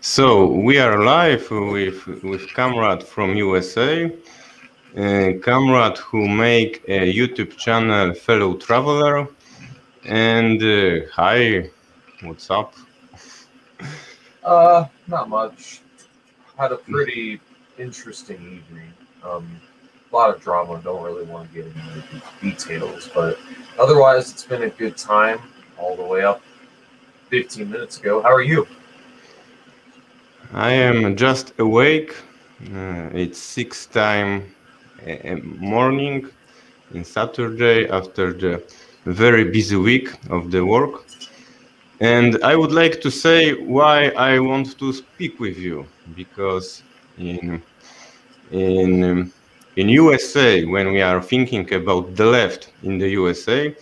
So we are live with Kamrat from USA, Kamrat who make a YouTube channel Fellow Traveler, and hi, what's up? Not much. Had a pretty interesting evening. A lot of drama. Don't really want to get into the details, but otherwise, it's been a good time all the way up 15 minutes ago. How are you? I am just awake. It's 6 time morning in Saturday after the very busy week of the work. And I would like to say why I want to speak with you, because in USA, when we are thinking about the left in the USA,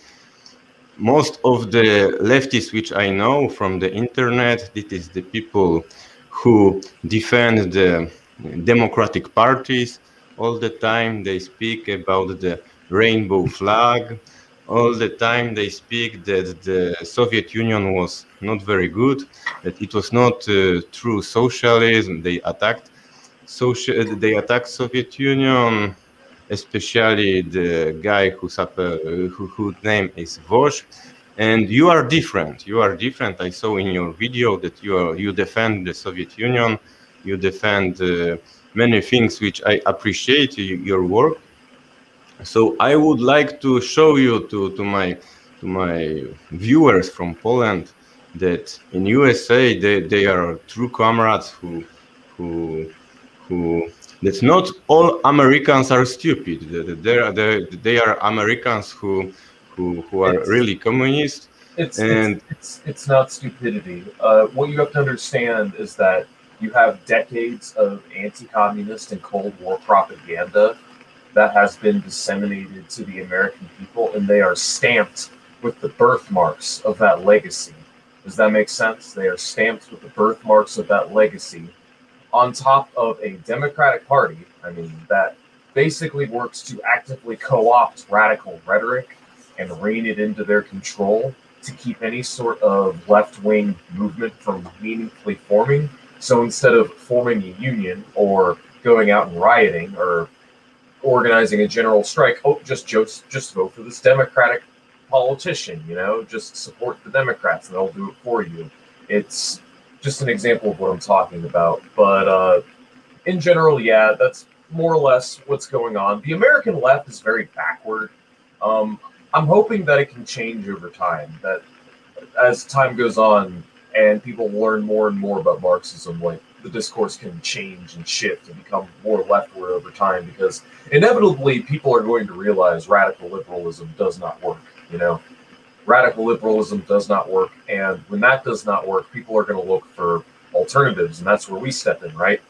most of the leftists which I know from the internet, it is the people who defend the democratic parties all the time. They speak about the rainbow flag. All the time they speak that the Soviet Union was not very good, that it was not true socialism. They attacked Soviet Union, especially the guy whose name is Vosh. And you are different. You are different. I saw in your video that you defend the Soviet Union. You defend many things which I appreciate your work. So I would like to show you to my viewers from Poland that in USA they are true comrades who that not all Americans are stupid. They are Americans who are really communist. It's not stupidity. What you have to understand is that you have decades of anti-communist and Cold War propaganda that has been disseminated to the American people, and they are stamped with the birthmarks of that legacy. Does that make sense? They are stamped with the birthmarks of that legacy on top of a Democratic Party, that basically works to actively co-opt radical rhetoric and rein it into their control to keep any sort of left-wing movement from meaningfully forming. So instead of forming a union or going out and rioting or organizing a general strike, just vote for this Democratic politician, just support the Democrats and they'll do it for you. It's just an example of what I'm talking about. But in general, yeah, that's more or less what's going on. The American left is very backward. I'm hoping that it can change over time, that as time goes on and people learn more and more about Marxism, like the discourse can change and shift and become more leftward over time, because inevitably people are going to realize radical liberalism does not work, Radical liberalism does not work, and when that does not work, people are going to look for alternatives, and that's where we step in, right?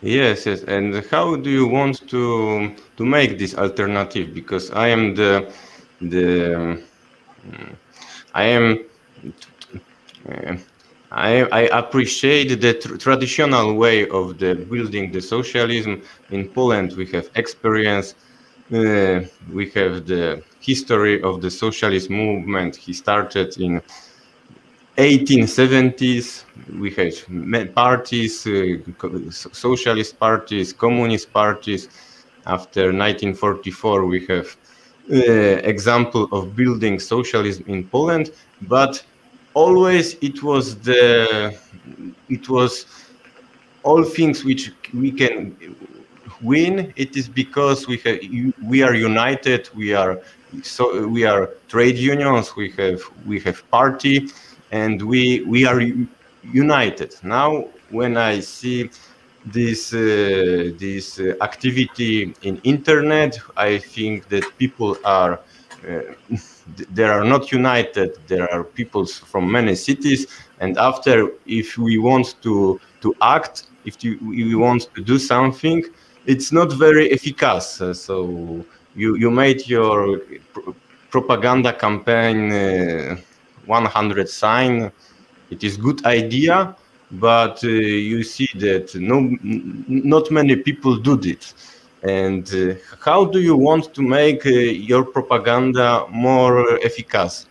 Yes. And how do you want to make this alternative? Because I am I appreciate the traditional way of building the socialism in Poland. We have experience. We have the history of the socialist movement. He started in 1870s. We had parties, socialist parties, communist parties. After 1944, we have example of building socialism in Poland, but always it was all things which we can win. It is because we are united. We are trade unions. We have party, and we are united. Now, when I see this activity in internet, I think that people are they are not united. There are people from many cities, and after, if we want to act, if we want to do something, it's not very efficacious. So you made your propaganda campaign 100 sign. It is good idea, but you see that not many people do it. And how do you want to make your propaganda more efficacious?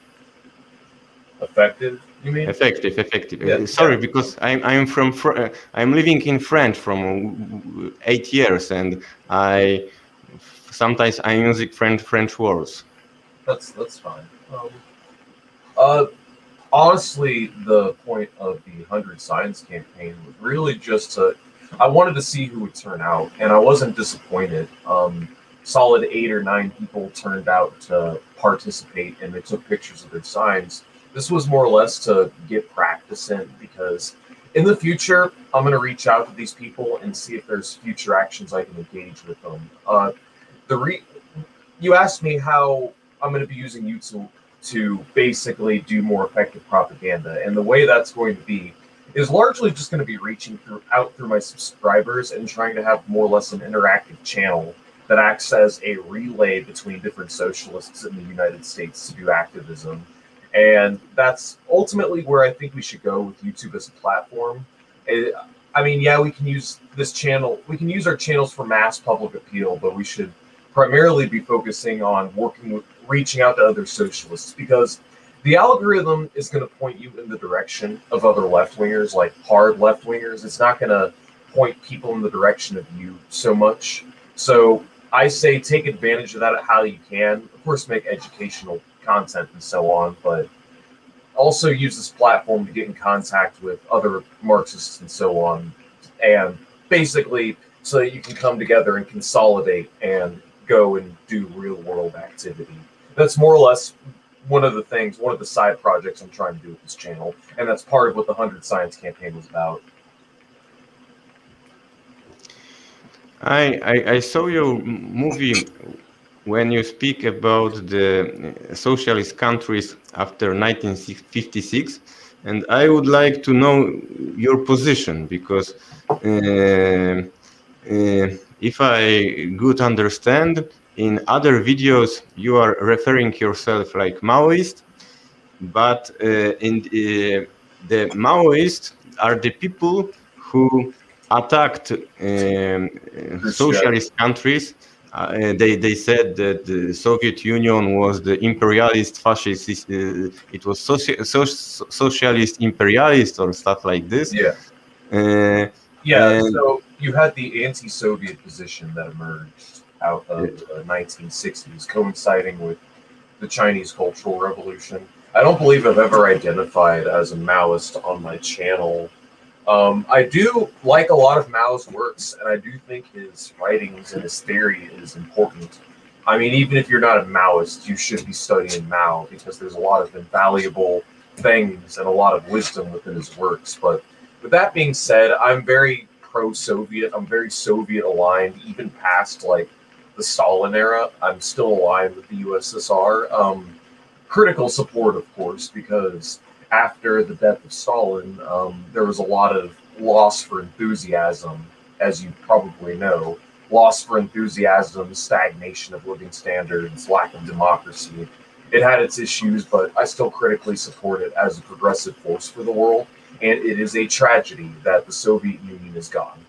Effective, you mean? Effective. Yeah, Sorry, yeah. because I'm living in France from 8 years, and I sometimes I use French words. That's fine. Uh, Honestly, the point of the 100 Signs campaign was really just to, I wanted to see who would turn out, and I wasn't disappointed. Solid 8 or 9 people turned out to participate, and they took pictures of their signs. This was more or less to get practice in, because in the future, I'm going to reach out to these people and see if there's future actions I can engage with them. The re You asked me how I'm going to be using YouTube to basically do more effective propaganda, and the way that's going to be is largely just going to be reaching out through my subscribers and trying to have more or less an interactive channel that acts as a relay between different socialists in the United States to do activism. And that's ultimately where I think we should go with YouTube as a platform. I mean, yeah, we can use this channel, we can use our channels for mass public appeal, but we should primarily be focusing on working with reaching out to other socialists, because the algorithm is going to point you in the direction of other left wingers, like hard left wingers. It's not going to point people in the direction of you so much. So I say take advantage of that how you can. Of course, make educational content and so on, but also use this platform to get in contact with other Marxists and so on, and basically so that you can come together and consolidate and go and do real world activity. That's more or less one of the side projects I'm trying to do with this channel, and that's part of what the 100 Science campaign was about. I saw your movie when you speak about the socialist countries after 1956, and I would like to know your position, because if I good understand, in other videos you are referring yourself like Maoist, but the Maoists are the people who attacked socialist countries. They said that the Soviet Union was the imperialist fascist. It was socialist imperialist or stuff like this. Yeah. Yeah. So you had the anti-Soviet position that emerged out of the 1960s, coinciding with the Chinese Cultural Revolution. I don't believe I've ever identified as a Maoist on my channel. I do like a lot of Mao's works, and I do think his writings and his theory is important. I mean, even if you're not a Maoist, you should be studying Mao, because there's a lot of invaluable things and a lot of wisdom within his works. But with that being said, I'm very pro-Soviet. I'm very Soviet aligned, even past like the Stalin era. I'm still aligned with the USSR. Critical support, of course, because after the death of Stalin, there was a lot of loss for enthusiasm, as you probably know. Loss for enthusiasm, stagnation of living standards, lack of democracy. It had its issues, but I still critically support it as a progressive force for the world. And it is a tragedy that the Soviet Union is gone.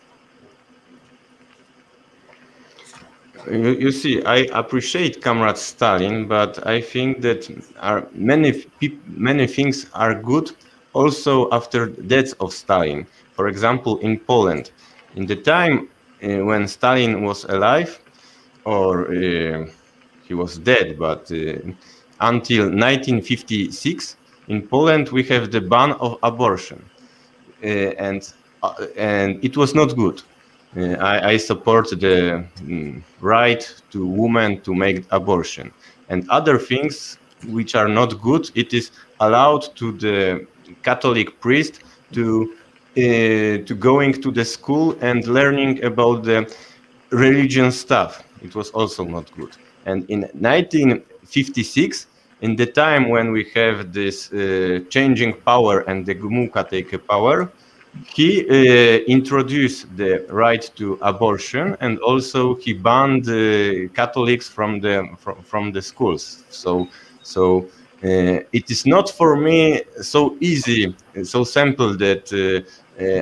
You see, I appreciate Comrade Stalin, but I think that many things are good also after death of Stalin. For example, in Poland, in the time when Stalin was alive, or he was dead, but until 1956, in Poland we have the ban of abortion, and it was not good. I support the right to women to make abortion, and other things which are not good. It is allowed to the Catholic priest to going to the school and learning about the religion stuff. It was also not good. And in 1956, in the time when we have this changing power and the Gmuka take a power, he introduced the right to abortion, and also he banned Catholics from the schools. So it is not for me so easy, so simple that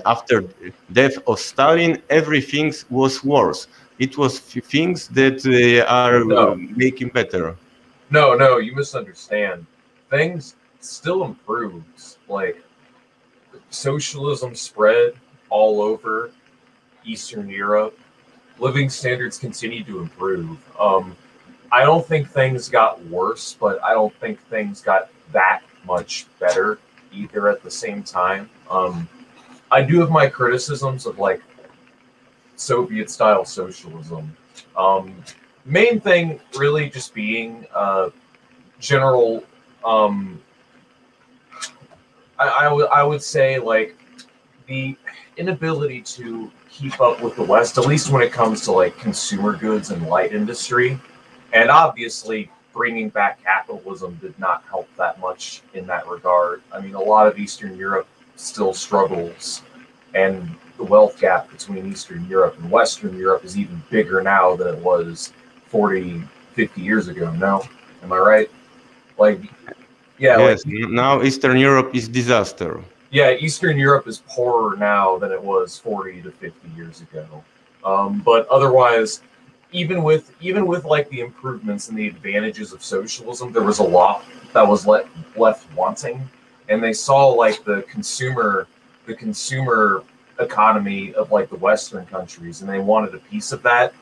after death of Stalin, everything was worse. It was things that are making better. No, you misunderstand. still improves. Like, socialism spread all over Eastern Europe. Living standards continue to improve. I don't think things got worse, but I don't think things got that much better either at the same time. I do have my criticisms of like Soviet style socialism. Main thing really just being general. I would say like the inability to keep up with the West, at least when it comes to like consumer goods and light industry. And obviously, bringing back capitalism did not help that much in that regard. I mean, a lot of Eastern Europe still struggles, and the wealth gap between Eastern Europe and Western Europe is even bigger now than it was 40, 50 years ago. No? Am I right? Like, yeah. Yes, Like, now Eastern Europe is disaster. yeah, Eastern Europe is poorer now than it was 40 to 50 years ago. But otherwise, even with like the improvements and the advantages of socialism, there was a lot that was left wanting, and they saw like the consumer economy of like the Western countries, and they wanted a piece of that,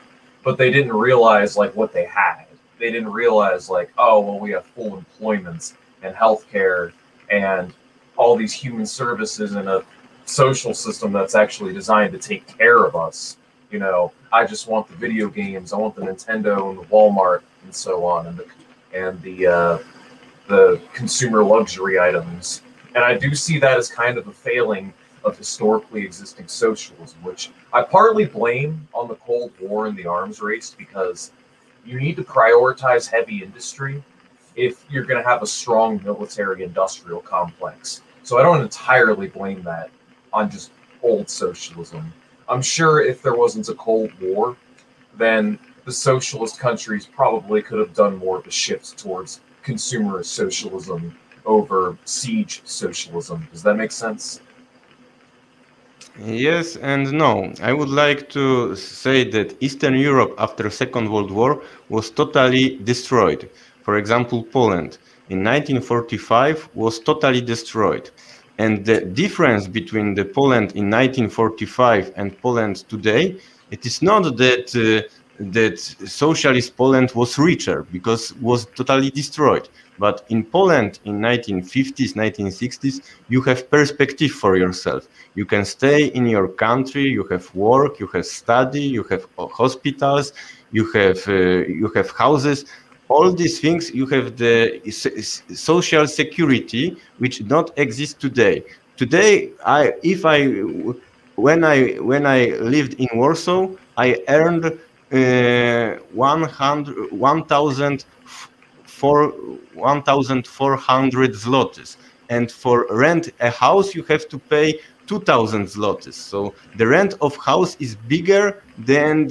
but they didn't realize like what they had. They didn't realize like, oh well, we have full employment and healthcare and all these human services and a social system that's actually designed to take care of us. You know, I just want the video games, I want the Nintendo and the Walmart and so on, and the consumer luxury items. And I do see that as kind of a failing of historically existing socialism, which I partly blame on the Cold War and the arms race, because you need to prioritize heavy industry if you're going to have a strong military industrial complex. So I don't entirely blame that on just old socialism. I'm sure if there wasn't a Cold War, then the socialist countries probably could have done more of a shift towards consumerist socialism over siege socialism. Does that make sense? Yes and no. I would like to say that Eastern Europe after Second World War was totally destroyed. For example, Poland in 1945 was totally destroyed. And the difference between the Poland in 1945 and Poland today, it is not that that socialist Poland was richer because it was totally destroyed. But in Poland in 1950s, 1960s, you have perspective for yourself. You can stay in your country, you have work, you have study, you have hospitals, you have houses. All these things, you have the social security which not exist today. Today, when I lived in Warsaw, I earned 1,400 zlotys, and for rent a house you have to pay 2,000 zlotys. So the rent of house is bigger than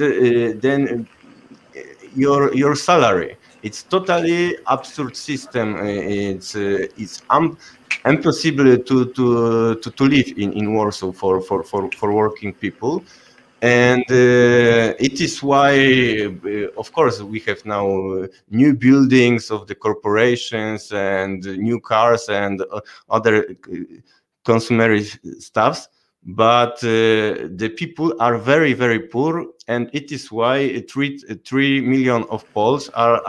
your salary. It's totally absurd system. It's impossible to live in Warsaw for working people. And it is why, of course, we have now new buildings of the corporations and new cars and other consumer stuffs. But the people are very, very poor, and it is why 3 million of Poles are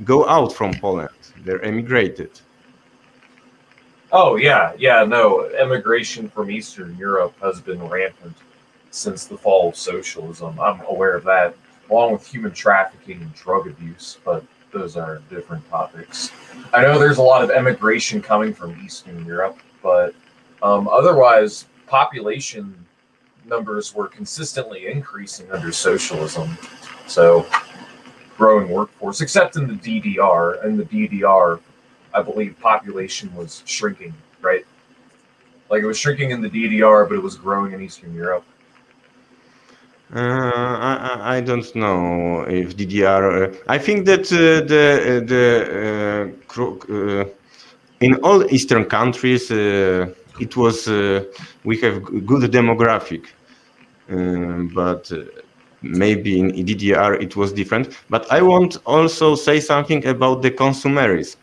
go out from Poland. They're emigrated. Oh yeah, no. Immigration from Eastern Europe has been rampant since the fall of socialism. I'm aware of that, along with human trafficking and drug abuse, but those are different topics. I know there's a lot of immigration coming from Eastern Europe, but otherwise, population numbers were consistently increasing under socialism. So, growing workforce, except in the DDR. In the DDR, I believe population was shrinking, right? Like it was shrinking in the DDR, but it was growing in Eastern Europe. I don't know if DDR. I think that in all Eastern countries, it was we have good demographic, but maybe in DDR it was different. But I want also say something about the consumerism.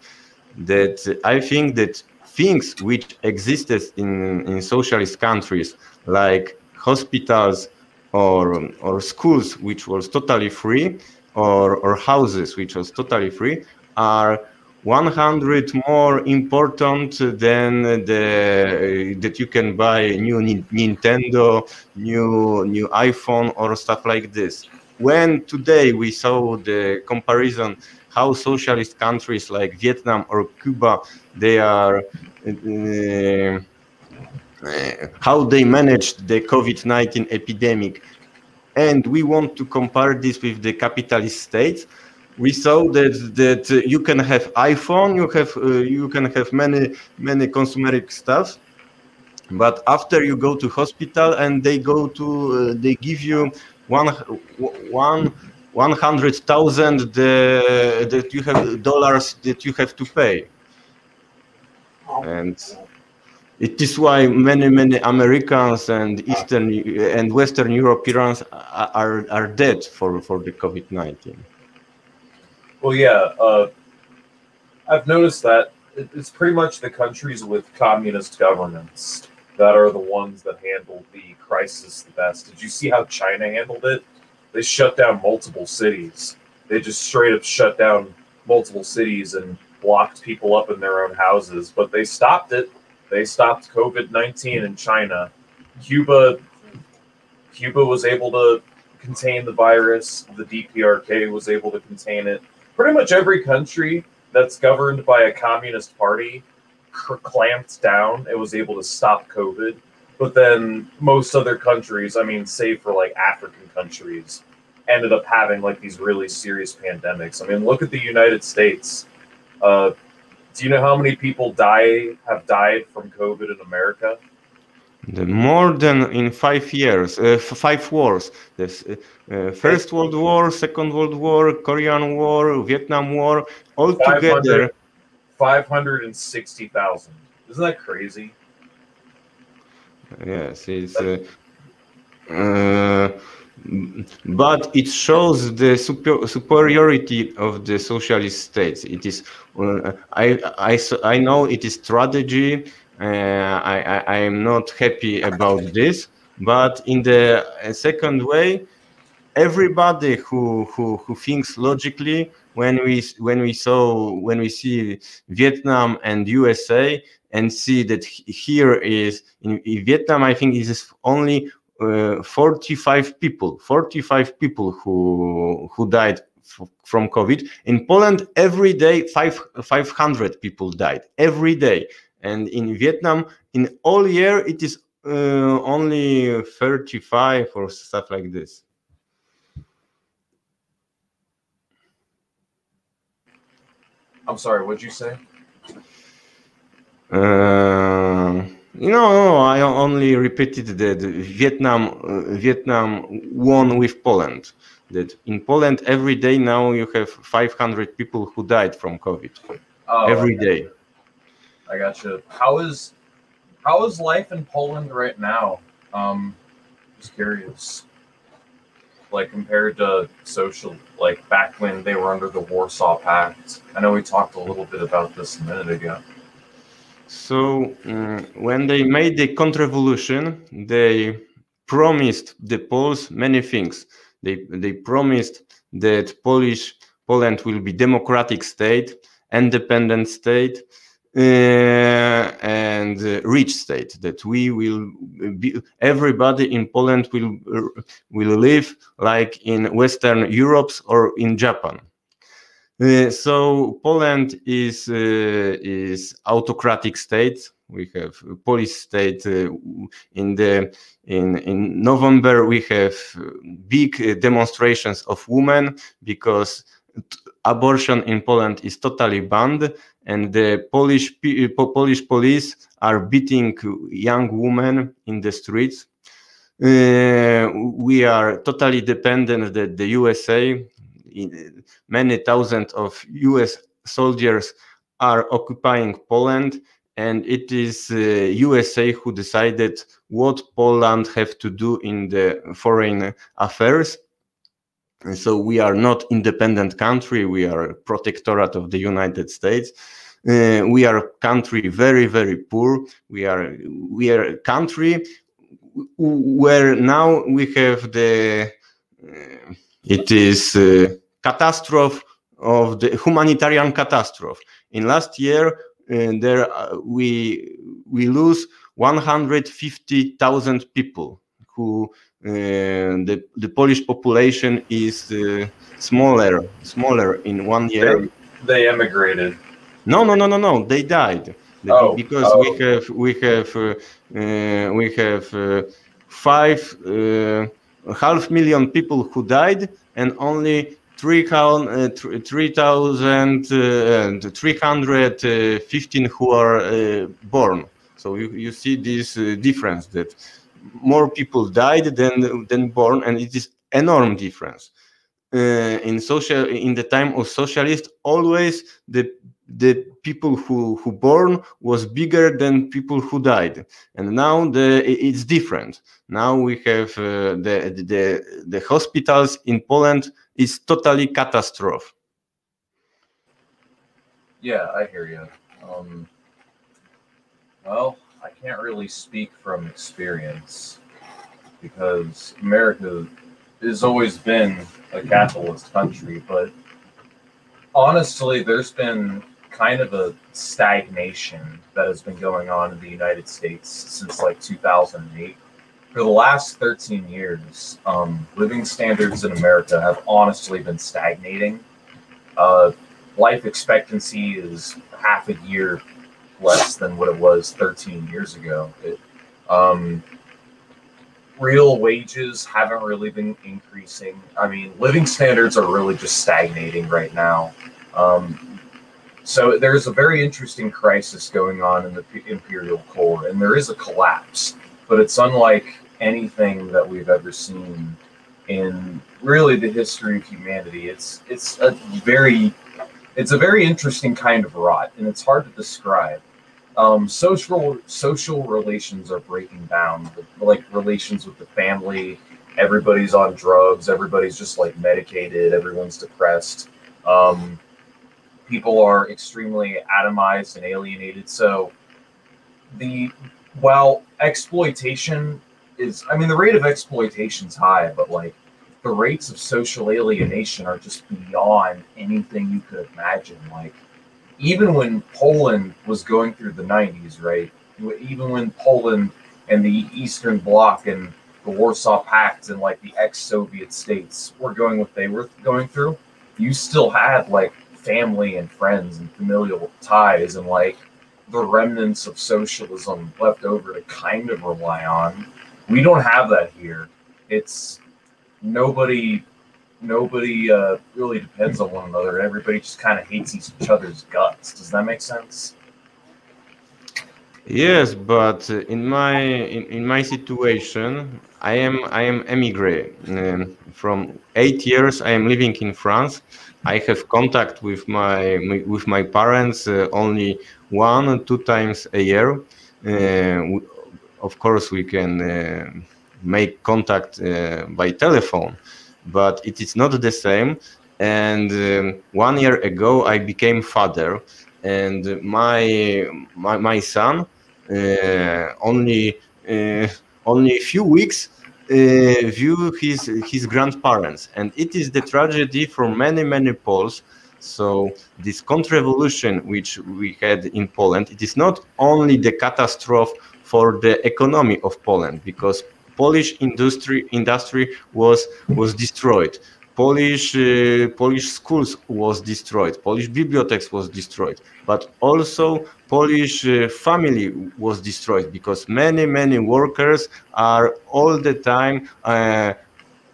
that I think that things which existed in socialist countries, like hospitals or schools, which was totally free, or houses, which was totally free, are 100 more important than the that you can buy a new Nintendo, new iPhone, or stuff like this. When today we saw the comparison how socialist countries like Vietnam or Cuba, they are how they managed the COVID-19 epidemic, and we want to compare this with the capitalist states, we saw that you can have iPhone, you can have many consumer stuff, but after you go to hospital and they give you one 100,000 that you have dollars that you have to pay, and it is why many Americans and Eastern and Western Europeans are dead for the COVID-19. Well, yeah, I've noticed that it's pretty much the countries with communist governments that are the ones that handled the crisis the best. Did you see how China handled it? They shut down multiple cities. They just straight up shut down multiple cities and blocked people up in their own houses. But they stopped it. They stopped COVID-19 in China. Cuba was able to contain the virus. The DPRK was able to contain it. Pretty much every country that's governed by a communist party clamped down. It was able to stop COVID. But then most other countries, I mean, save for like African countries, ended up having like these really serious pandemics. I mean, look at the United States. Do you know how many people have died from COVID in America? More than in 5 years, 5 wars. This First World War, Second World War, Korean War, Vietnam War, all together. 560,000. Isn't that crazy? Yes, it's. But it shows the superiority of the socialist states. It is, I know it is strategy. I am not happy about this, but in the second way, everybody who thinks logically, when we see Vietnam and USA and see that here is in Vietnam, I think it is only 45 people who died from COVID. In Poland, every day 500 people died every day, and in Vietnam, in all year, it is only 35 or stuff like this. I'm sorry, what'd you say? No, I only repeated that Vietnam won with Poland. That in Poland every day now you have 500 people who died from COVID. Every day. I gotcha. How is life in Poland right now? Just curious. Like compared to like back when they were under the Warsaw Pact. I know we talked a little bit about this a minute ago. So when they made the counter-revolution, they promised the Poles many things. They promised that Poland will be democratic state, independent state, and rich state. That we will be, everybody in Poland will live like in Western Europe or in Japan. So Poland is autocratic state. We have a police state. In November we have big demonstrations of women because abortion in Poland is totally banned, and the Polish police are beating young women in the streets. We are totally dependent that the USA. Many thousands of US soldiers are occupying Poland, and it is USA who decided what Poland have to do in the foreign affairs. And so we are not independent country, we are a protectorate of the United States. We are country very, very poor. We are a country where now we have the it is catastrophe of the humanitarian catastrophe. In last year, we lose 150,000 people. Who the Polish population is smaller in 1 year. They emigrated. No. They died. Because we have 5.5 million people who died, and only 3,315 who are born. So you see this difference, that more people died than born, and it is enormous difference. In the time of socialist, always the people who born was bigger than people who died, and now it's different. Now we have the hospitals in Poland is totally catastrophe. Yeah, I hear you. Well, I can't really speak from experience because America has always been a capitalist country, but honestly, there's been kind of a stagnation that has been going on in the United States since like 2008. For the last 13 years, living standards in America have honestly been stagnating. Life expectancy is half a year less than what it was 13 years ago. Real wages haven't really been increasing. I mean, living standards are really just stagnating right now. So there's a very interesting crisis going on in the imperial core, and there is a collapse, but it's unlike anything that we've ever seen in really the history of humanity. It's a very interesting kind of rot, and it's hard to describe. Social relations are breaking down, like relations with the family. Everybody's on drugs. Everybody's just like medicated. Everyone's depressed. People are extremely atomized and alienated. So while exploitation is, I mean, the rate of exploitation is high, but like the rates of social alienation are just beyond anything you could imagine. Like, even when Poland was going through the 90s, right? Even when Poland and the Eastern Bloc and the Warsaw Pact and like the ex-Soviet states were going what they were going through, you still had like family and friends and familial ties and like the remnants of socialism left over to kind of rely on. We don't have that here. It's nobody really depends on one another. Everybody just kind of hates each other's guts. Does that make sense? Yes, but in my situation, I am emigrant. From 8 years, I am living in France. I have contact with my parents only 1 or 2 times a year. Of course, we can make contact by telephone, but it is not the same. And 1 year ago, I became father, and my son only a few weeks view his grandparents, and it is the tragedy for many Poles. So this counter-revolution which we had in Poland, it is not only the catastrophe for the economy of Poland, because Polish industry was destroyed. Polish schools was destroyed. Polish bibliotheques was destroyed, but also Polish family was destroyed, because many workers are all the time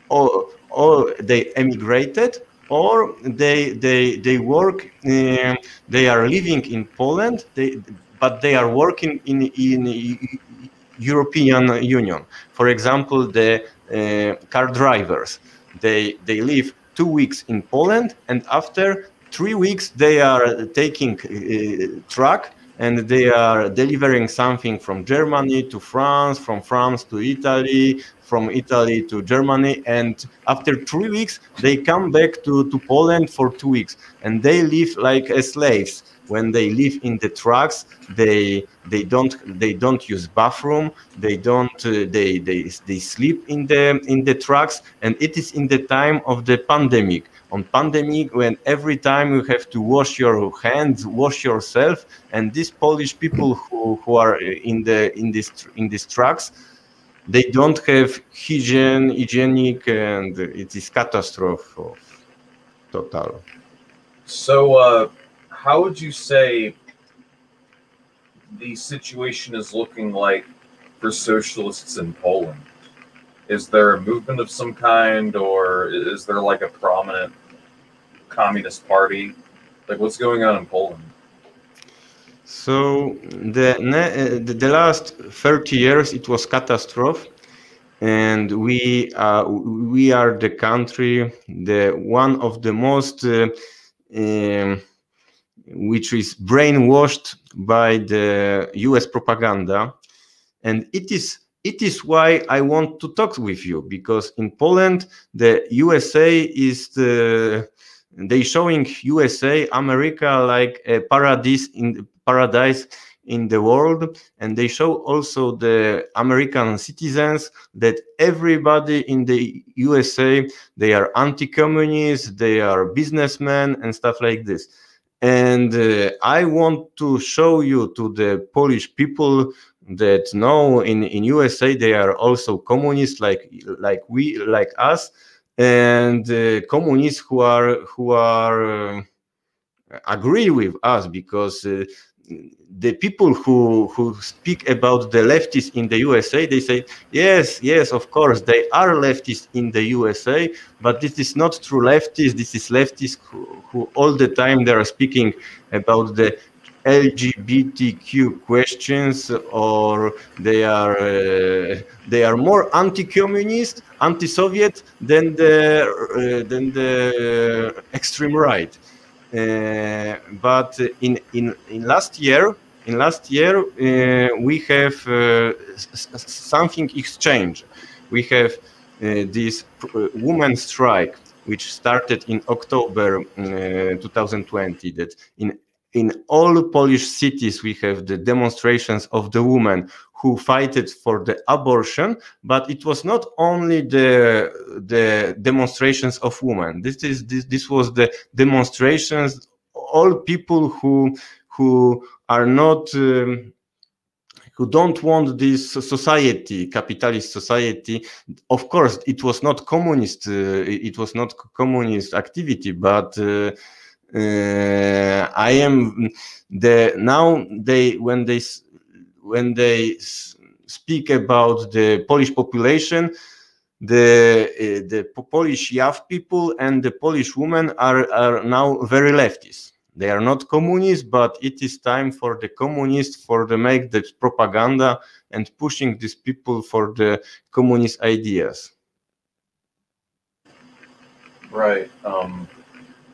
or they emigrated, or they work. They are living in Poland. But they are working in European Union. For example, the car drivers. They live 2 weeks in Poland, and after 3 weeks they are taking truck, and they are delivering something from Germany to France, from France to Italy, from Italy to Germany, and after 3 weeks they come back to Poland for 2 weeks, and they live like slaves. when they live in the trucks, they don't use bathroom, they don't they sleep in the trucks, and it is in the time of the pandemic. On pandemic, when every time you have to wash your hands, wash yourself, and these Polish people who are in these trucks, they don't have hygienic, and it is catastrophe of total. So, how would you say the situation is looking like for socialists in Poland? Is there a movement of some kind, or is there like a prominent communist party? Like, what's going on in Poland? So the last 30 years it was catastrophe, and we are the country, the one of the most which is brainwashed by the US propaganda, and it is why I want to talk with you, because in Poland the USA is they showing USA, America, like a paradise in the world, and they show also the American citizens that everybody in the USA, they are anti-communist, they are businessmen and stuff like this. And I want to show you to the Polish people that no, in USA they are also communists, like us, and communists who are agree with us, because the people who speak about the leftists in the USA, they say yes, of course they are leftists in the USA, but this is not true leftists. This is leftists who all the time they are speaking about the LGBTQ questions, or they are more anti-communist, anti-Soviet than the extreme right. But in last year, we have something exchange. We have this women's strike, which started in October 2020. That in all Polish cities we have the demonstrations of the women who fighted for the abortion, but it was not only the demonstrations of women. This was the demonstrations, all people who are not who don't want this society, capitalist society. Of course, it was not communist. It was not communist activity, but I am now when they speak about the Polish population, the Polish young people and the Polish women are now very leftist. They are not communists, but it is time for the communists for the make the propaganda and pushing these people for the communist ideas. Right.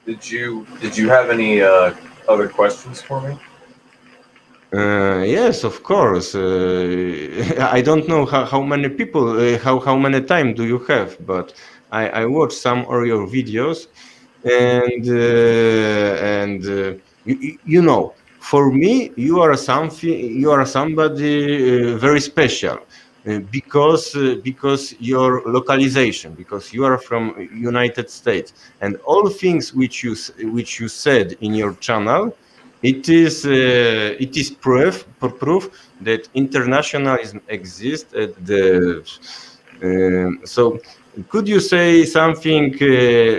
Did you have any other questions for me? Yes, of course. I don't know how many people, how many time do you have, but I watched some of your videos, and you know, for me, you are somebody very special. Because your localization, because you are from United States, and all things which you said in your channel, it is proof that internationalism exists at the so could you say something,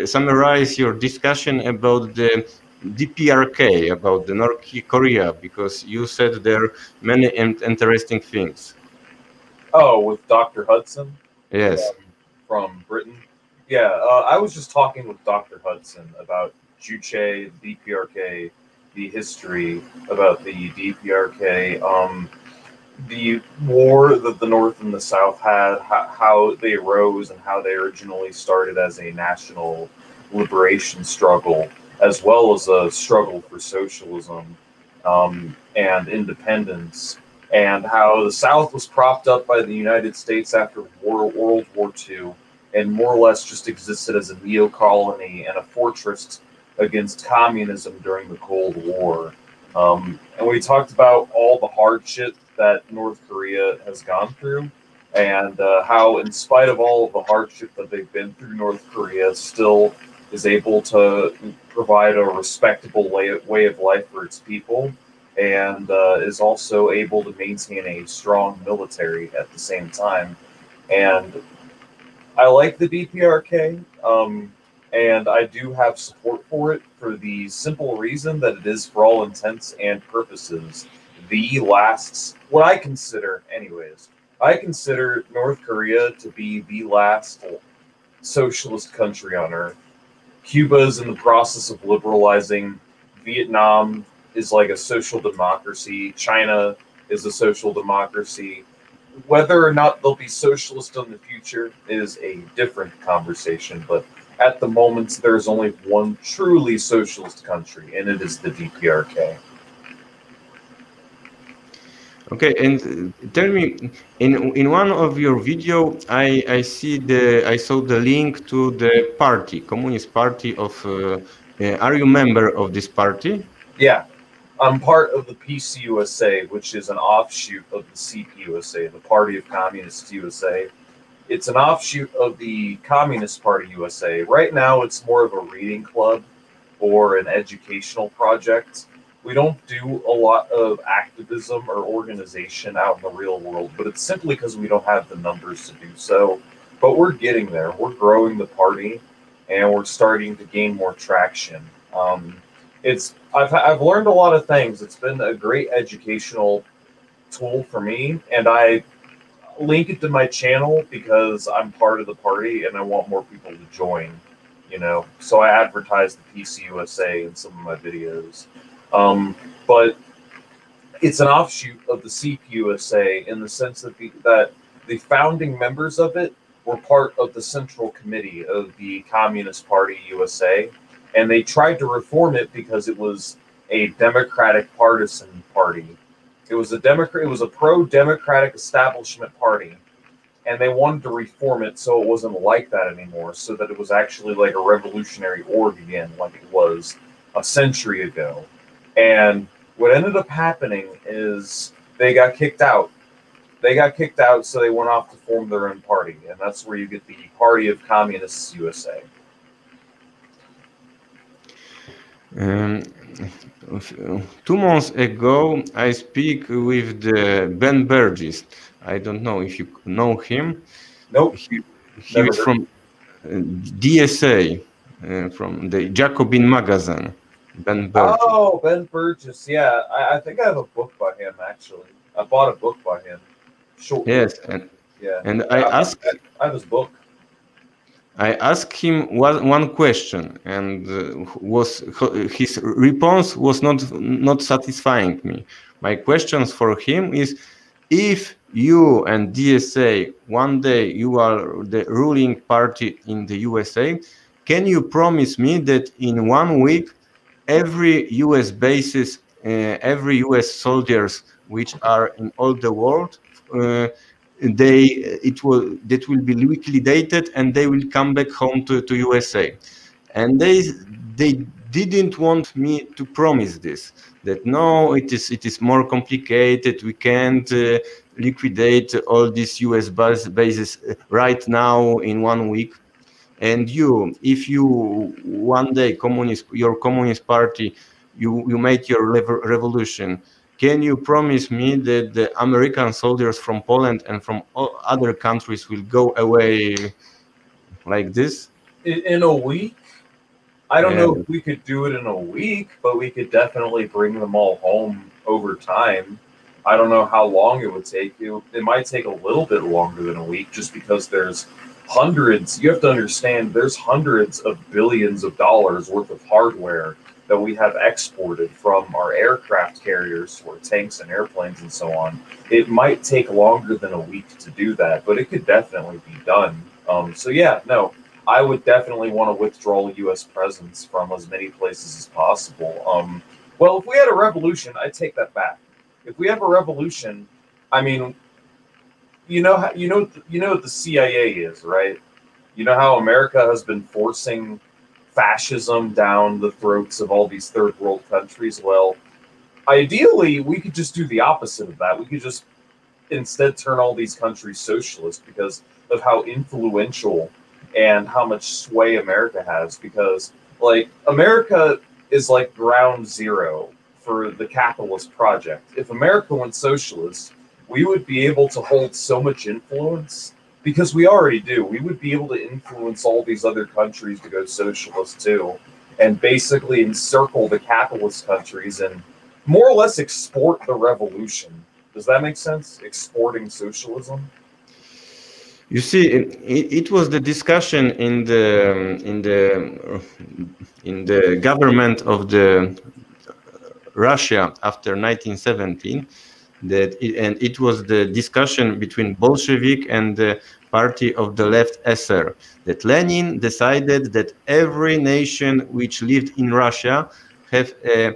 summarize your discussion about the DPRK, about the North Korea, because you said there are many interesting things. Oh, with Dr. Hudson? Yes. From Britain? Yeah, I was just talking with Dr. Hudson about Juche, DPRK, the history about the DPRK, the war that the North and the South had, how they arose, and how they originally started as a national liberation struggle, as well as a struggle for socialism and independence, and how the South was propped up by the United States after World War II, and more or less just existed as a neo-colony and a fortress against communism during the Cold War. And we talked about all the hardship that North Korea has gone through, and how, in spite of all of the hardship that they've been through, North Korea still is able to provide a respectable way of life for its people, and is also able to maintain a strong military at the same time. And I like the DPRK, and I do have support for it for the simple reason that it is, for all intents and purposes, the last, what I consider, anyways, I consider North Korea to be the last socialist country on earth. Cuba is in the process of liberalizing. Vietnam is like a social democracy. China is a social democracy. Whether or not they'll be socialist in the future is a different conversation, but at the moment, there's only one truly socialist country, and it is the DPRK. Okay, and tell me, in one of your video, I saw the link to the party, Communist Party of. Are you member of this party? Yeah, I'm part of the PCUSA, which is an offshoot of the CPUSA, the Party of Communists USA. It's an offshoot of the Communist Party USA. Right now, it's more of a reading club or an educational project. We don't do a lot of activism or organization out in the real world, but it's simply because we don't have the numbers to do so. But we're getting there. We're growing the party, and we're starting to gain more traction. I've learned a lot of things. It's been a great educational tool for me, and I link it to my channel because I'm part of the party and I want more people to join. So I advertise the PCUSA in some of my videos. But it's an offshoot of the CPUSA in the sense that the founding members of it were part of the Central Committee of the Communist Party USA, and they tried to reform it because it was a democratic partisan party. It was a pro-democratic establishment party, and they wanted to reform it so it wasn't like that anymore, so that it was actually like a revolutionary org again, like it was a century ago. And what ended up happening is they got kicked out. They got kicked out, so they went off to form their own party, and that's where you get the Party of Communists USA. Um, 2 months ago, I speak with the Ben Burgess. I don't know if you know him. Nope. He is from DSA, from the Jacobin magazine. Ben Burgess. Oh, Ben Burgess. Yeah, I think I have a book by him, actually. I bought a book by him. Yes, and I have his book. I asked him one question, and his response was not satisfying me. My questions for him is: if you and DSA one day you are the ruling party in the USA, can you promise me that in 1 week every US bases, every US soldiers which are in all the world, that will be liquidated and they will come back home to USA? And they didn't want me to promise this, that no, it is more complicated, we can't liquidate all these US bases right now in 1 week. And if you one day your communist party, you make your revolution, can you promise me that the American soldiers from Poland and from all other countries will go away like this? In a week? I don't know if we could do it in a week, but we could definitely bring them all home over time. I don't know how long it would take you. It might take a little bit longer than a week just because there's hundreds. You have to understand there's hundreds of billions of dollars worth of hardware that we have exported from our aircraft carriers to our tanks and airplanes and so on. It might take longer than a week to do that, but it could definitely be done. So yeah, no, I would definitely want to withdraw U.S. presence from as many places as possible. Well, if we had a revolution, I'd take that back. If we have a revolution, I mean, you know what the CIA is, right? You know how America has been forcing fascism down the throats of all these third world countries? Well, ideally, we could just do the opposite of that. We could just instead turn all these countries socialist because of how influential and how much sway America has. Because, like, America is like ground zero for the capitalist project. If America went socialist, we would be able to hold so much influence because we already do. We would be able to influence all these other countries to go socialist too, and basically encircle the capitalist countries and more or less export the revolution. Does that make sense? Exporting socialism. You see, it was the discussion in the government of the Russia after 1917, and it was the discussion between Bolshevik and the party of the left SR, that Lenin decided that every nation which lived in Russia have a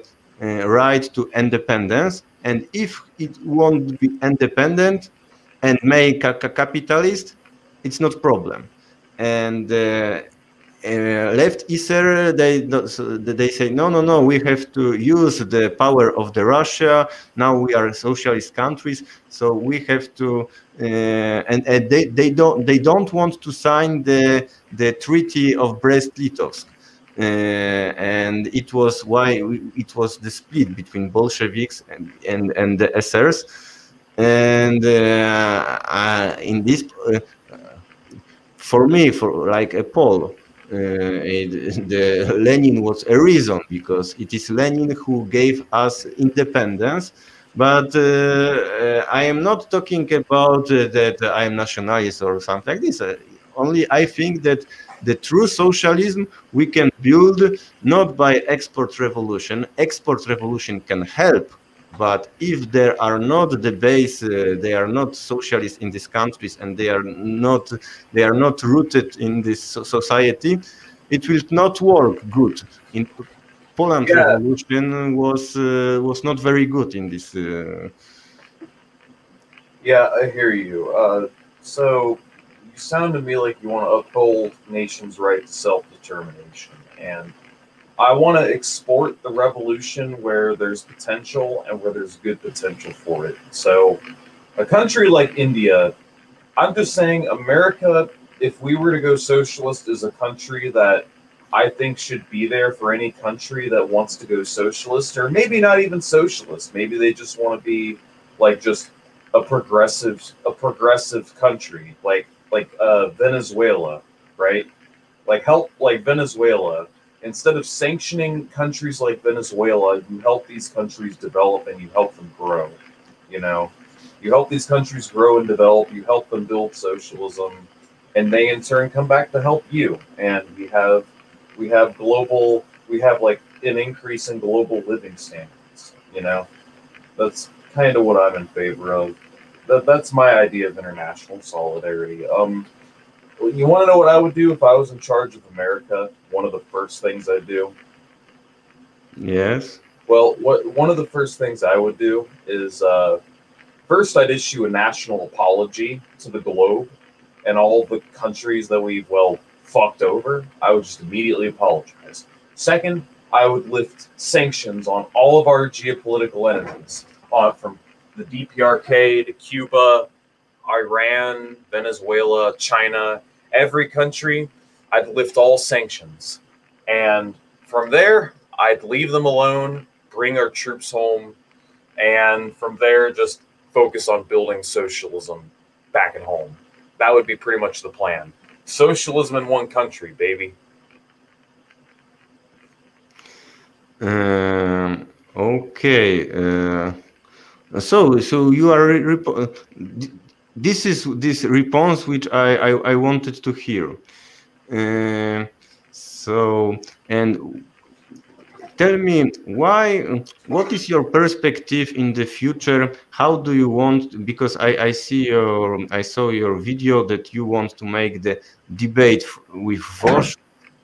right to independence, and if it won't be independent and make a capitalist, it's not problem. And left ISER, they say, no, we have to use the power of the Russia. Now we are socialist countries, so we have to, and they don't want to sign the Treaty of Brest-Litovsk. And it was why it was the split between Bolsheviks and the SRs. And in this, for me, for like a Pole, the Lenin was a reason, because it is Lenin who gave us independence. But I am not talking about that I am nationalist or something like this. Only I think that the true socialism we can build not by export revolution. Export revolution can help, but if there are not the base, they are not socialists in these countries, and they are not rooted in this society, it will not work good. In Poland, revolution was not very good in this. Yeah, I hear you. So you sound to me like you want to uphold nations' right to self-determination, and I want to export the revolution where there's potential and where there's good potential for it. So, a country like India, I'm just saying, America, if we were to go socialist, is a country that I think should be there for any country that wants to go socialist, or maybe not even socialist. Maybe they just want to be like just a progressive country, like Venezuela, right? Like help like Venezuela. Instead of sanctioning countries like Venezuela, you help these countries develop and you help them grow. You know, you help these countries grow and develop. You help them build socialism, and they in turn come back to help you. And we have like an increase in global living standards. You know, that's kind of what I'm in favor of. That's my idea of international solidarity. You want to know what I would do if I was in charge of America? One of the first things I'd do. Yes. Well, one of the first things I would do is first I'd issue a national apology to the globe and all the countries that we've fucked over. I would just immediately apologize. Second, I would lift sanctions on all of our geopolitical enemies, from the DPRK to Cuba, Iran, Venezuela, China, every country. I'd lift all sanctions. And from there, I'd leave them alone, bring our troops home, and from there, just focus on building socialism back at home. That would be pretty much the plan. Socialism in one country, baby. Okay. So you are this is this response which I wanted to hear. So, and tell me what is your perspective in the future? How do you want, because I saw your video that you want to make the debate with Vosh,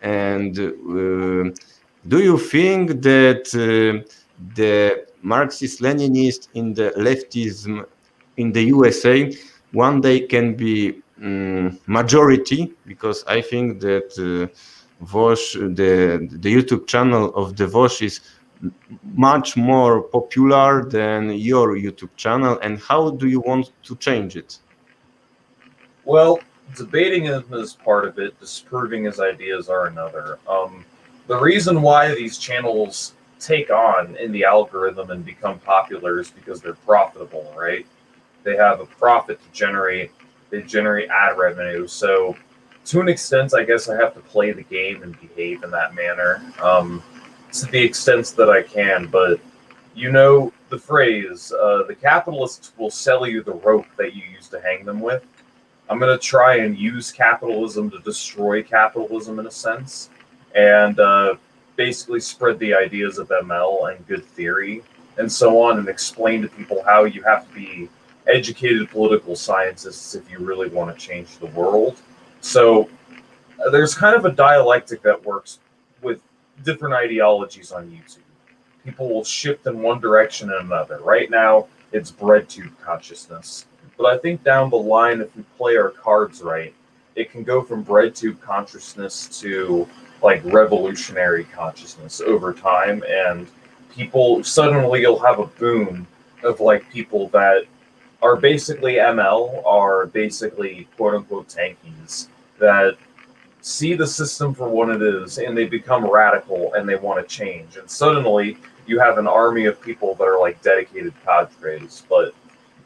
and do you think that the Marxist-Leninist in the leftism in the USA one day can be majority? Because I think that Vosh, the YouTube channel of the Vosh is much more popular than your YouTube channel, and how do you want to change it? Well, debating him is part of it. Disproving his ideas are another. The reason why these channels take on in the algorithm and become popular is because they're profitable, right? They have a profit to generate. They generate ad revenue. So, to an extent, I guess I have to play the game and behave in that manner, to the extent that I can. But you know the phrase, the capitalists will sell you the rope that you use to hang them with. I'm going to try and use capitalism to destroy capitalism in a sense, and basically spread the ideas of ML and good theory and so on, and explain to people how you have to be educated political scientists if you really want to change the world. So there's kind of a dialectic that works with different ideologies on YouTube. People will shift in one direction and another. Right now, it's breadtube consciousness. But I think down the line, if we play our cards right, it can go from breadtube consciousness to like revolutionary consciousness over time, and people suddenly you'll have a boom of like people that are basically ML, are basically quote unquote tankies that see the system for what it is, and they become radical and they want to change, and suddenly you have an army of people that are like dedicated cadres. But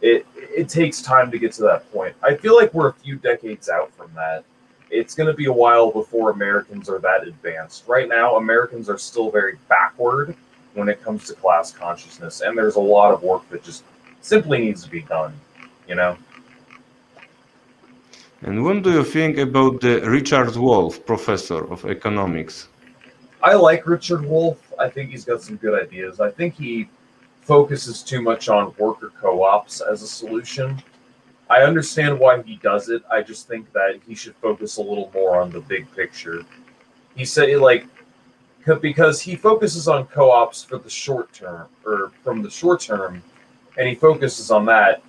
it takes time to get to that point. I feel like we're a few decades out from that. It's going to be a while before Americans are that advanced. Right now, Americans are still very backward when it comes to class consciousness, and there's a lot of work that just simply needs to be done, you know? And what do you think about the Richard Wolff, professor of economics? I like Richard Wolff. I think he's got some good ideas. I think he focuses too much on worker co-ops as a solution. I understand why he does it. I just think that he should focus a little more on the big picture. He said, like, because he focuses on co-ops for the short term, or from the short term, and he focuses on that.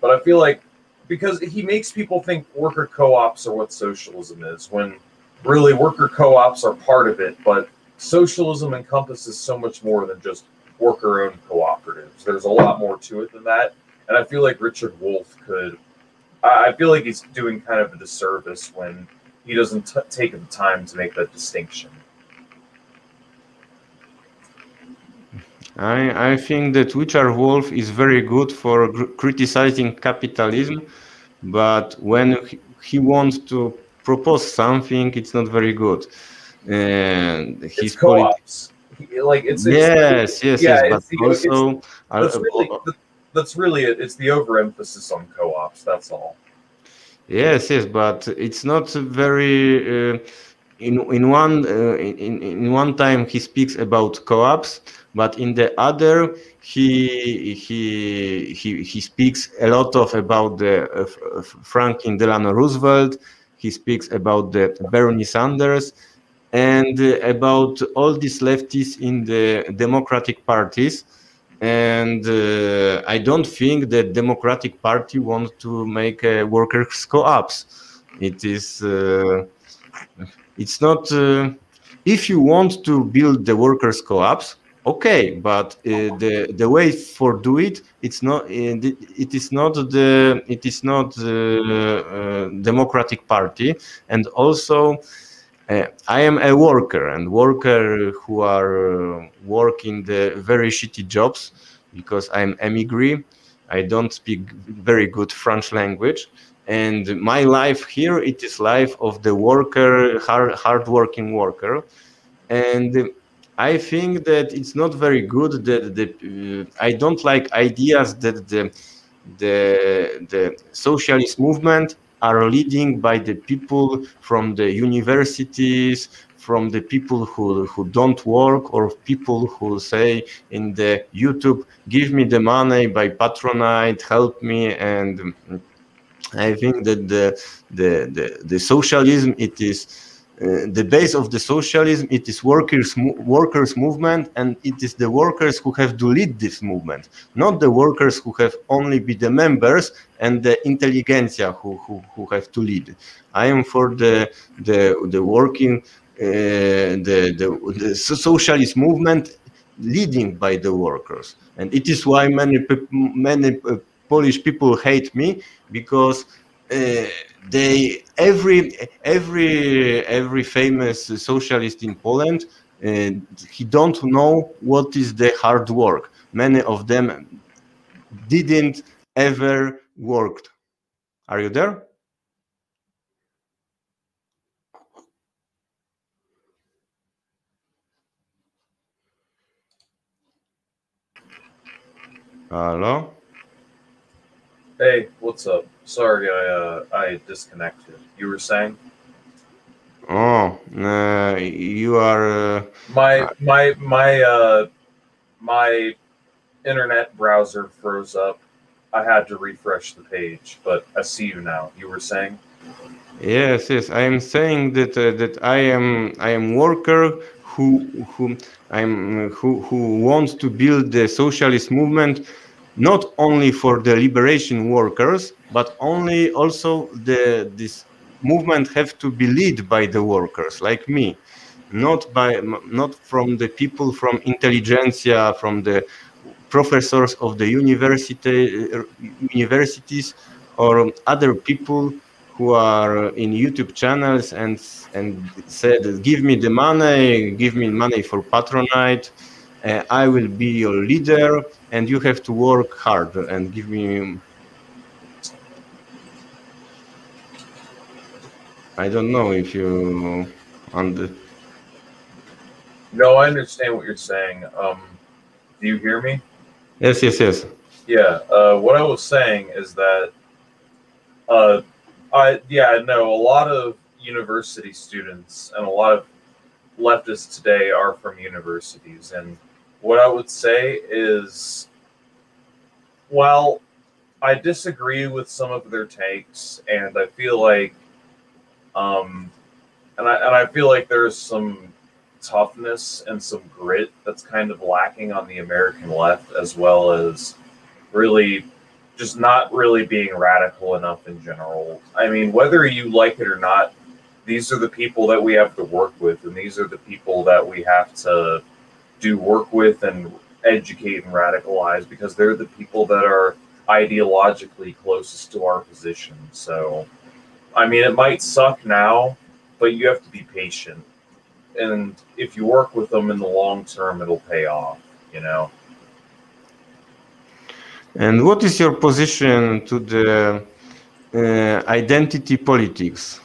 But I feel like because he makes people think worker co-ops are what socialism is, when really worker co-ops are part of it, but socialism encompasses so much more than just worker-owned cooperatives. There's a lot more to it than that, and I feel like Richard Wolff could. I feel like he's doing kind of a disservice when he doesn't take the time to make that distinction. I think that Richard Wolff is very good for criticizing capitalism, but when he wants to propose something, it's not very good. And it's co-ops. Yes, but also that's really it. It's the overemphasis on co-ops. That's all. Yes, but it's not very. In one time he speaks about co-ops, but in the other he speaks a lot about the Franklin Delano Roosevelt. He speaks about the Bernie Sanders and about all these leftists in the Democratic parties. And I don't think that Democratic Party wants to make workers co-ops. It is. It's not. If you want to build the workers co-ops, okay, but the way for do it, it's not. It is not the. It is not the Democratic Party, and also. I am a worker, and worker who are working the very shitty jobs because I'm emigrant. I don't speak very good French language, and my life here, it is life of the worker, hard-working worker, and I think that it's not very good that I don't like ideas that the socialist movement are leading by the people from the universities, from the people who don't work, or people who say in the YouTube, give me the money by Patronite, help me. And I think that the socialism, it is the base of the socialism, it is workers movement, and it is the workers who have to lead this movement, not the workers who have only be the members and the intelligentsia who have to lead. I am for the working the socialist movement leading by the workers. And it is why many Polish people hate me, because every famous socialist in Poland, he don't know what is the hard work. Many of them didn't ever worked. Are you there? Hello? Hey, what's up? Sorry, I disconnected. You were saying? Oh, you are. My internet browser froze up. I had to refresh the page, but I see you now. You were saying? Yes, yes. I am saying that I am worker who wants to build the socialist movement, not only for the liberation workers, but only also this movement have to be led by the workers like me, not from the people from intelligentsia, from the professors of the universities, or other people who are in YouTube channels and said, give me money for patronite, I will be your leader, and you have to work hard and give me. I don't know if you No, I understand what you're saying. Do you hear me? Yes, yes, yes. Yeah. What I was saying is that, no, a lot of university students and a lot of leftists today are from universities, and what I would say is, well, I disagree with some of their takes, and I feel like, um, and I feel like there's some toughness and some grit that's kind of lacking on the American left, as well as really just not really being radical enough in general. I mean, whether you like it or not, these are the people that we have to work with, and these are the people that we have to do work with and educate and radicalize, because they're the people that are ideologically closest to our position. So, I mean, it might suck now, but you have to be patient. And if you work with them in the long term, it'll pay off, you know? And what is your position to the identity politics?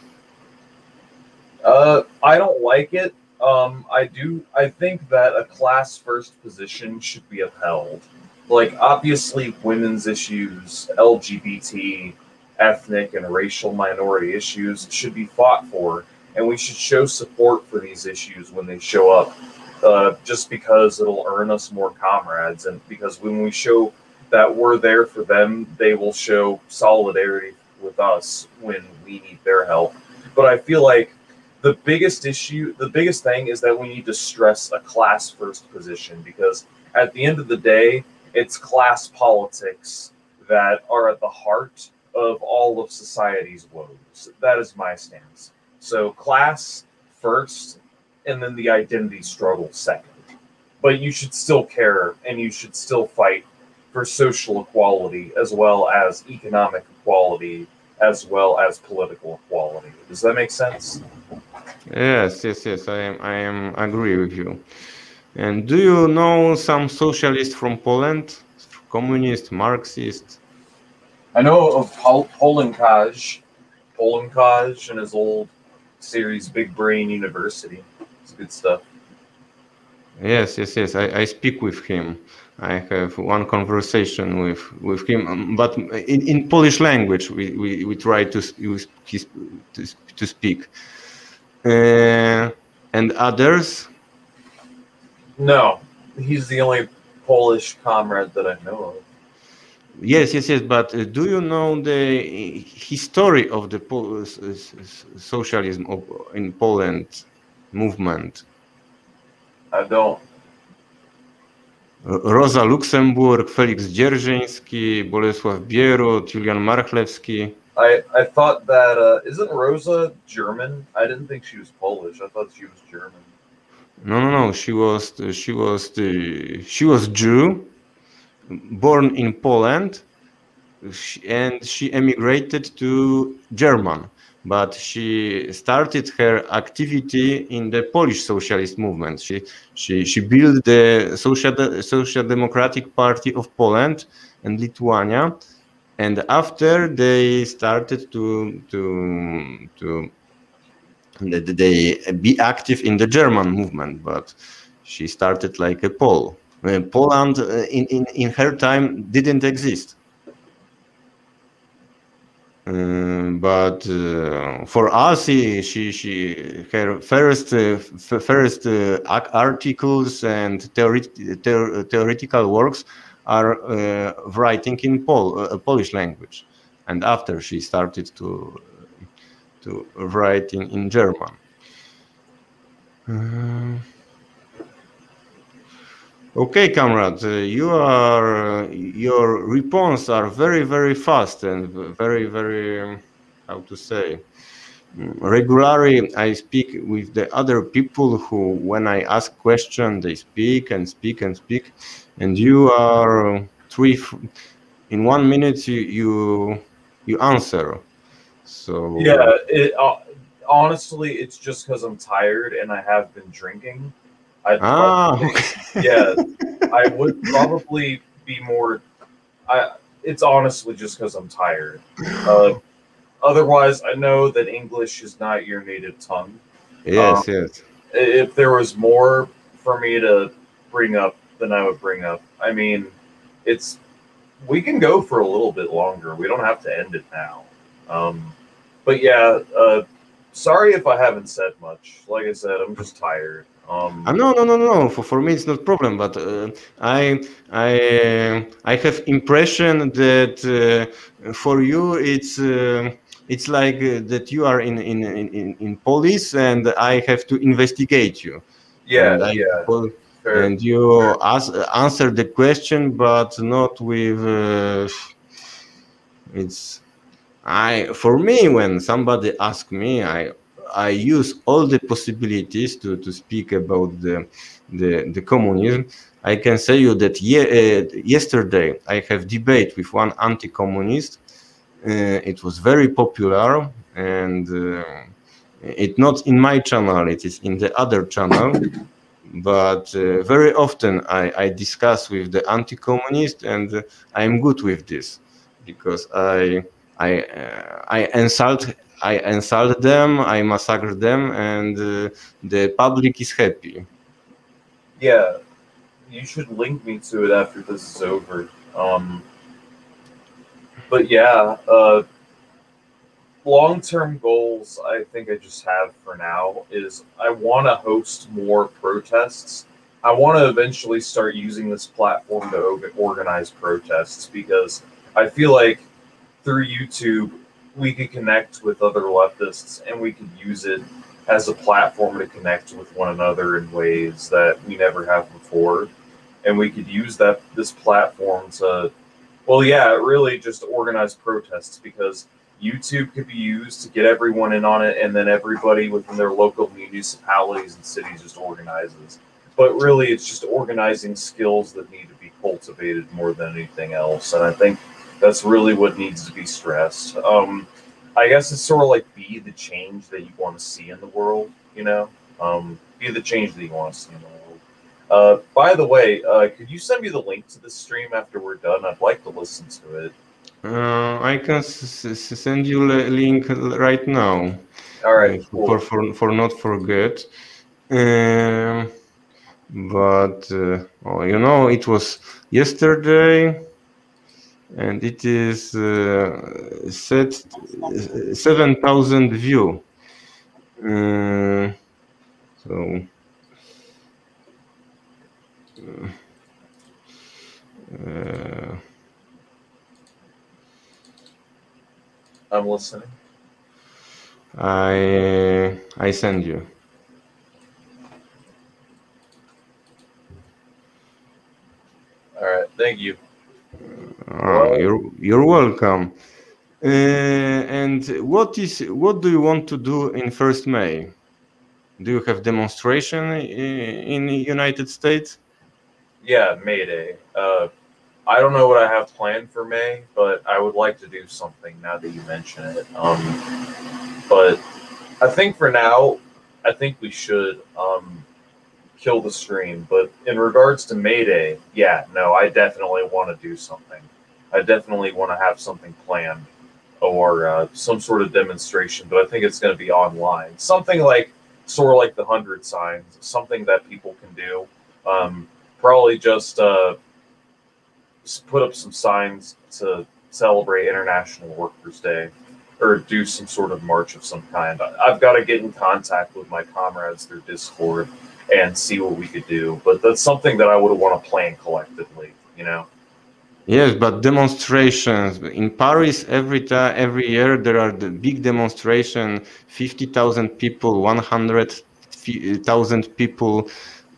I don't like it. I think that a class first position should be upheld. Like, obviously, women's issues, LGBT, ethnic, and racial minority issues should be fought for, and we should show support for these issues when they show up, just because it'll earn us more comrades, and because when we show that we're there for them, they will show solidarity with us when we need their help. But I feel like the biggest thing is that we need to stress a class first position, because at the end of the day, it's class politics that are at the heart of all of society's woes. That is my stance. So class first, and then the identity struggle second. But you should still care, and you should still fight for social equality, as well as economic equality, as well as political equality. Does that make sense? Yes, yes, yes. I am agree with you. And do you know some socialists from Poland? Communist, Marxist? I know of Polenkaj and his old series Big Brain University. It's good stuff. Yes, yes, yes. I speak with him. I have one conversation with him, but in Polish language we try to use his to speak. And others? No, he's the only Polish comrade that I know of. Yes, yes, yes. But do you know the history of the socialism in Poland movement? I don't. Rosa Luxemburg, Felix Dzierżyński, Bolesław Bierut, Julian Marchlewski. I thought that isn't Rosa German? I didn't think she was Polish. I thought she was German. No. She was Jew, born in Poland, and she emigrated to German. But she started her activity in the Polish socialist movement. She built the Social Democratic Party of Poland and Lithuania, and after they started to they be active in the German movement, but she started like a Pole. Poland in her time didn't exist. But for us, her first articles and theoretical works are writing in Polish language, and after she started to write in German. Okay, comrade, your response are very fast and very how to say, regularly. I speak with the other people who, when I ask question, they speak and speak and speak, and you are in 1 minute you answer. So Yeah, honestly, it's just because I'm tired and I have been drinking. I'd probably, okay. yeah, I would probably be more. It's honestly just because I'm tired. Uh, Otherwise, I know that English is not your native tongue. Um, Yes. if there was more for me to bring up, then I would bring up. I mean, it's we can go for a little bit longer. We don't have to end it now. Um, but yeah, sorry if I haven't said much. Like I said, I'm just tired. No. For me, it's not problem. But I have impression that for you it's like that you are in police, and I have to investigate you, and Yeah, yeah, fair. and you answer the question, but not with it's. For me, when somebody asks me, I use all the possibilities to speak about the communism. I can say you that yesterday I have debate with one anti-communist. It was very popular, and it not in my channel. It is in the other channel. But very often I discuss with the anti-communist, and I'm good with this because I insult them, I massacre them, and the public is happy. Yeah, you should link me to it after this is over. But yeah, long-term goals I think I just have for now is I want to host more protests. I want to eventually start using this platform to organize protests because I feel like through YouTube we could connect with other leftists and we could use it as a platform to connect with one another in ways that we never have before. And we could use this platform to, well, yeah, really just organize protests because YouTube could be used to get everyone in on it, and then everybody within their local municipalities and cities just organizes. But really, it's just organizing skills that need to be cultivated more than anything else. And I think that's really what needs to be stressed. I guess it's sort of like be the change that you want to see in the world, you know? Be the change that you want to see in the world. By the way, could you send me the link to this stream after we're done? I'd like to listen to it. I can send you a link right now. All right, cool. For not forget. But you know, it was yesterday, and it is set 7,000 view. So. I'm listening. I send you. All right, thank you. You're welcome. And what do you want to do in 1st May? Do you have demonstration in the United States? Yeah, May Day. I don't know what I have planned for May, but I would like to do something now that you mention it. But I think for now, I think we should kill the stream. But in regards to May Day, yeah, no, I definitely want to do something. I definitely want to have something planned or some sort of demonstration, but I think it's going to be online. Something like sort of like the 100 signs, something that people can do. Probably just put up some signs to celebrate International Workers' Day or do some sort of march of some kind. I've got to get in contact with my comrades through Discord and see what we could do. But that's something that I would want to plan collectively, you know? Yes, but demonstrations in Paris every year there are the big demonstration, 50,000 people, 100,000 people,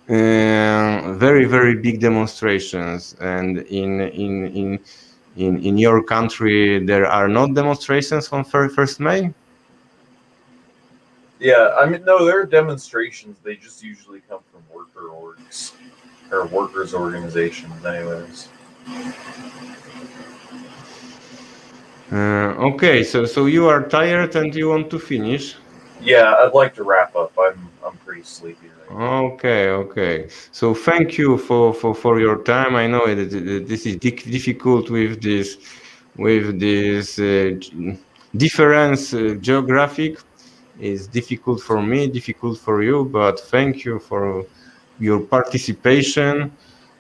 very big demonstrations. And in your country there are not demonstrations on 1st May? Yeah, I mean, no, there are demonstrations. They just usually come from worker orgs or workers' organizations, anyways. Okay, so you are tired and you want to finish? Yeah, I'd like to wrap up. I'm pretty sleepy right now. Okay. So thank you for your time. I know that this is difficult with this difference geographic. It's difficult for me, difficult for you, but thank you for your participation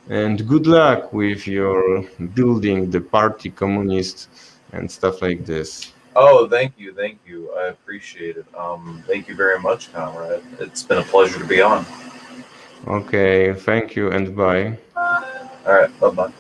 and good luck with your building the party communist and stuff like this. Oh, thank you, thank you. I appreciate it. Thank you very much, comrade. It's been a pleasure to be on. Okay, thank you and bye. All right, bye bye.